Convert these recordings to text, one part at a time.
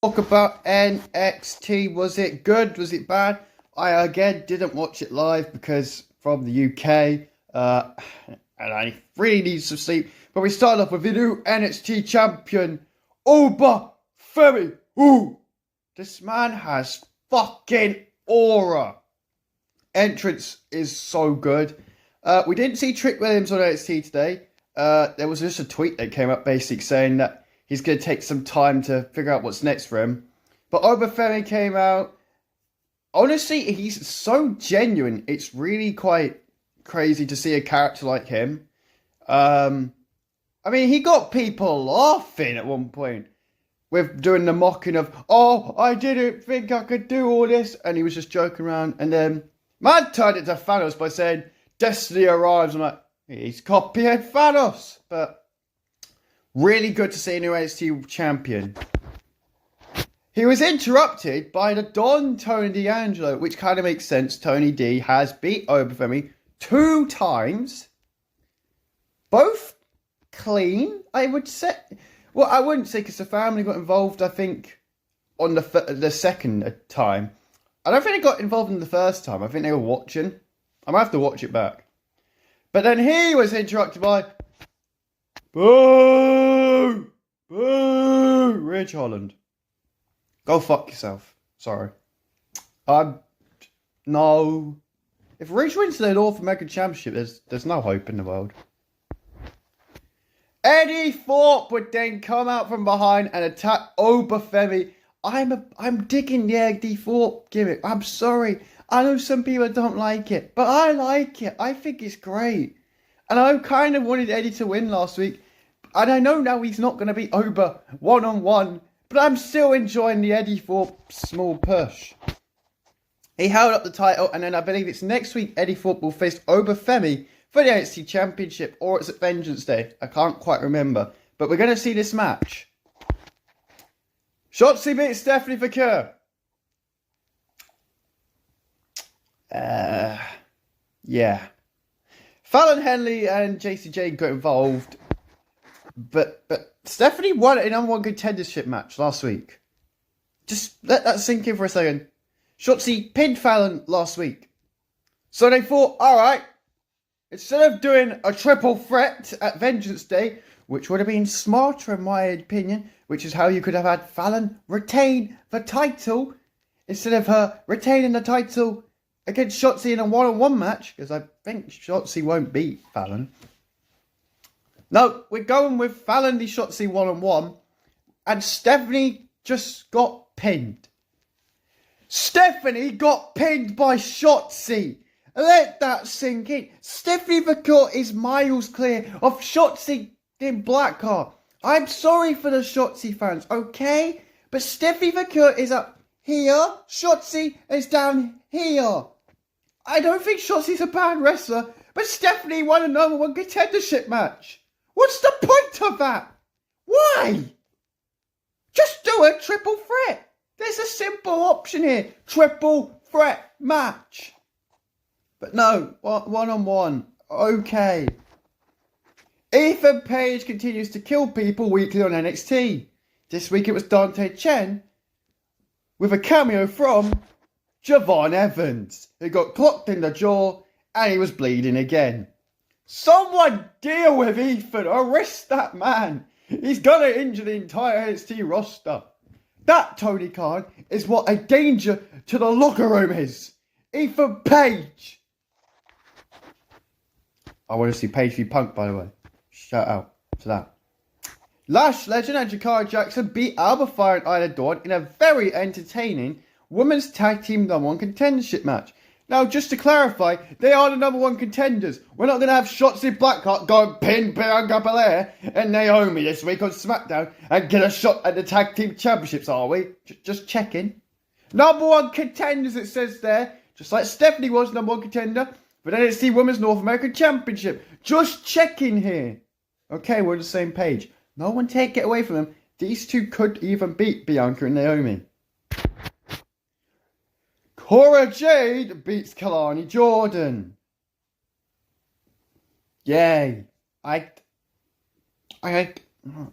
Talk about NXT. Was it good? Was it bad? I again didn't watch it live because from the UK, and I really need some sleep. But we start off with the new NXT champion, Oba Femi. Ooh, this man has fucking aura. Entrance is so good. We didn't see Trick Williams on NXT today. There was just a tweet that came up basically saying that he's going to take some time to figure out what's next for him. But Obafemi came out. Honestly, he's so genuine. It's really quite crazy to see a character like him. I mean, he got people laughing at one point with doing the mocking of, oh, I didn't think I could do all this. And he was just joking around. And then man turned it to Thanos by saying, Destiny arrives. I'm like, he's copying Thanos. But really good to see a new NXT champion. He was interrupted by the Don Tony D'Angelo, which kind of makes sense. Tony D has beat Obafemi 2 times. Both clean, I would say. Well, I wouldn't say because the family got involved, I think, on the second time. I don't think they got involved in the first time. I think they were watching. I might have to watch it back. But then he was interrupted by Boo! Boo! Ridge Holland. Go fuck yourself. Sorry. No. If Ridge wins the North American Championship, there's no hope in the world. Eddie Thorpe would then come out from behind and attack Obafemi. I'm digging the Eddie Thorpe gimmick. I'm sorry. I know some people don't like it, but I like it. I think it's great. And I kind of wanted Eddie to win last week. And I know now he's not going to be Oba one-on-one. But I'm still enjoying the Eddie Thorpe small push. He held up the title, and then I believe it's next week Eddie Thorpe will face Obafemi for the NXT Championship, or it's at Vengeance Day. I can't quite remember. But we're going to see this match. Shotzi beats Stephanie Vaquer. Yeah. Fallon Henley and JC Jane got involved. But Stephanie won a number 1 contendership match last week. Just let that sink in for a second. Shotzi pinned Fallon last week. So they thought, alright, instead of doing a triple threat at Vengeance Day, which would have been smarter in my opinion, which is how you could have had Fallon retain the title, instead of her retaining the title against Shotzi in a one-on-one match, because I think Shotzi won't beat Fallon. No, we're going with Fallon v Shotzi one-on-one. And Stephanie just got pinned. Stephanie got pinned by Shotzi. Let that sink in. Stephanie Vaquer is miles clear of Shotzi in Blackheart. I'm sorry for the Shotzi fans, okay? But Stephanie Vaquer is up here. Shotzi is down here. I don't think Shotzi's a bad wrestler, but Stephanie won a number 1 contendership match. What's the point of that? Why? Just do a triple threat. There's a simple option here. Triple threat match. But no, one-on-one. Okay. Ethan Page continues to kill people weekly on NXT. This week it was Dante Chen with a cameo from Javon Evans, who got clocked in the jaw and he was bleeding again. Someone deal with Ethan. Arrest that man. He's gonna injure the entire NXT roster. That, Tony Khan, is what a danger to the locker room is. Ethan Page. I want to see Page v Punk, by the way. Shout out to that. Lash Legend and Jakara Jackson beat Alba Fire and Isla Dawn in a very entertaining Women's Tag Team No. 1 contendership match. Now, just to clarify, they are the number 1 contenders. We're not going to have Shotzi Blackheart go and pin Bianca Belair and Naomi this week on SmackDown and get a shot at the Tag Team Championships, are we? Just checking. Number 1 contenders, it says there. Just like Stephanie was number 1 contender for the NXT Women's North American Championship. Just checking here. Okay, we're on the same page. No one take it away from them. These two could even beat Bianca and Naomi. Cora Jade beats Kalani Jordan. Yay.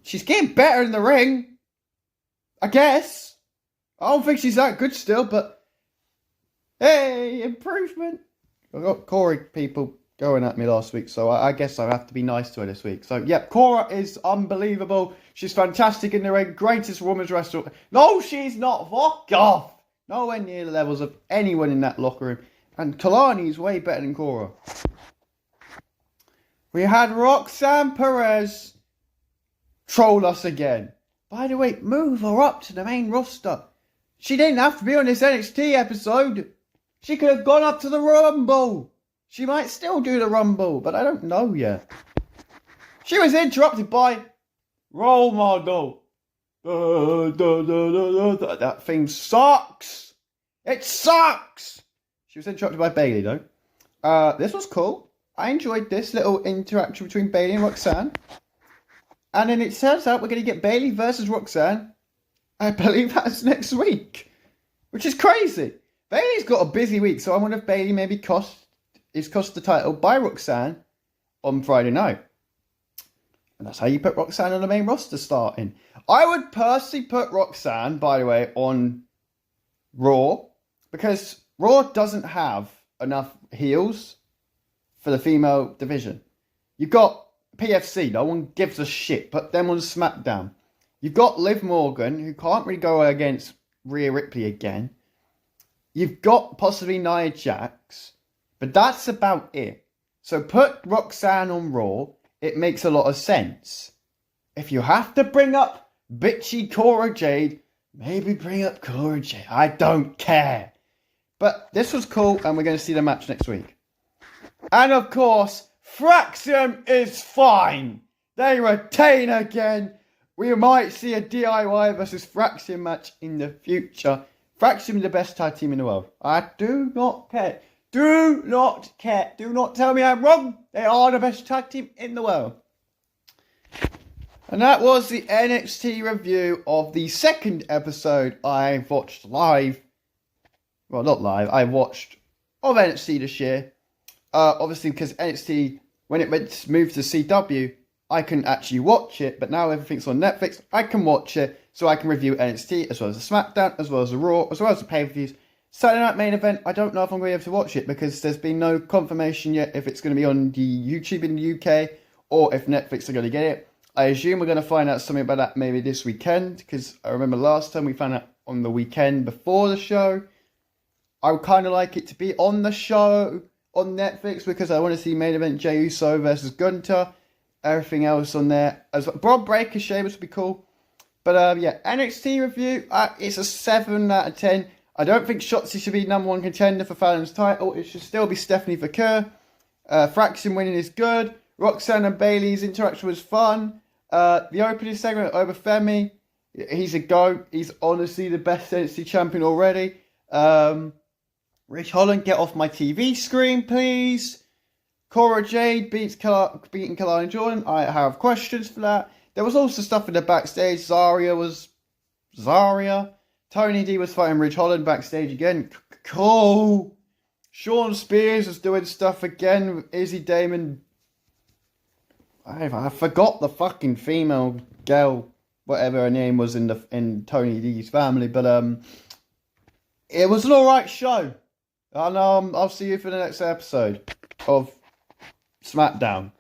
She's getting better in the ring. I guess. I don't think she's that good still, but hey, improvement. I got Cora people going at me last week, so I guess I have to be nice to her this week. So, yeah, Cora is unbelievable. She's fantastic in the ring. Greatest women's wrestler. No, she's not. Fuck off. Nowhere near the levels of anyone in that locker room. And Kalani is way better than Cora. We had Roxanne Perez troll us again. By the way, move her up to the main roster. She didn't have to be on this NXT episode. She could have gone up to the Rumble. She might still do the Rumble, but I don't know yet. She was interrupted by Role Model. That theme sucks. It sucks. She was interrupted by Bayley, though. This was cool. I enjoyed this little interaction between Bayley and Roxanne. And then it turns out we're going to get Bayley versus Roxanne. I believe that's next week. Which is crazy. Bayley's got a busy week, so I wonder if Bayley maybe cost the title by Roxanne on Friday night. And that's how you put Roxanne on the main roster starting. I would personally put Roxanne, by the way, on Raw. Because Raw doesn't have enough heels for the female division. You've got PFC, no one gives a shit. Put them on SmackDown. You've got Liv Morgan, who can't really go against Rhea Ripley again. You've got possibly Nia Jax. But that's about it. So put Roxanne on Raw. It makes a lot of sense. If you have to bring up bitchy Cora Jade, maybe bring up Cora Jade. I don't care. But this was cool, and we're going to see the match next week. And of course, Fraxium is fine. They retain again. We might see a DIY versus Fraxium match in the future. Fraxium is the best tag team in the world. I do not care. Do not care. Do not tell me I'm wrong. They are the best tag team in the world. And that was the NXT review of the second episode I watched live. Well, not live. I watched of NXT this year. Obviously, because NXT, when it moved to CW, I couldn't actually watch it. But now everything's on Netflix. I can watch it. So I can review NXT as well as the SmackDown, as well as the Raw, as well as the pay-per-views. Saturday Night Main Event, I don't know if I'm going to be able to watch it because there's been no confirmation yet if it's going to be on the YouTube in the UK or if Netflix are going to get it. I assume we're going to find out something about that maybe this weekend because I remember last time we found out on the weekend before the show. I would kind of like it to be on the show on Netflix because I want to see Main Event Jey Uso versus Gunther. Everything else on there as well. Braun Breaker, Sheamus would be cool. But yeah, NXT review, it's a 7 out of 10. I don't think Shotzi should be number one contender for Fallon's title. It should still be Stephanie Vaquer. Fraxium winning is good. Roxanne and Bayley's interaction was fun. The opening segment over Femi, he's a GOAT. He's honestly the best NXT champion already. Rich Holland, get off my TV screen, please. Cora Jade beating Kalani Jordan. I have questions for that. There was also stuff in the backstage. Zarya. Tony D was fighting Ridge Holland backstage again. Cool. Sean Spears was doing stuff again with Izzy Damon. I forgot the fucking female girl, whatever her name was in Tony D's family, but it was an alright show. And I'll see you for the next episode of SmackDown.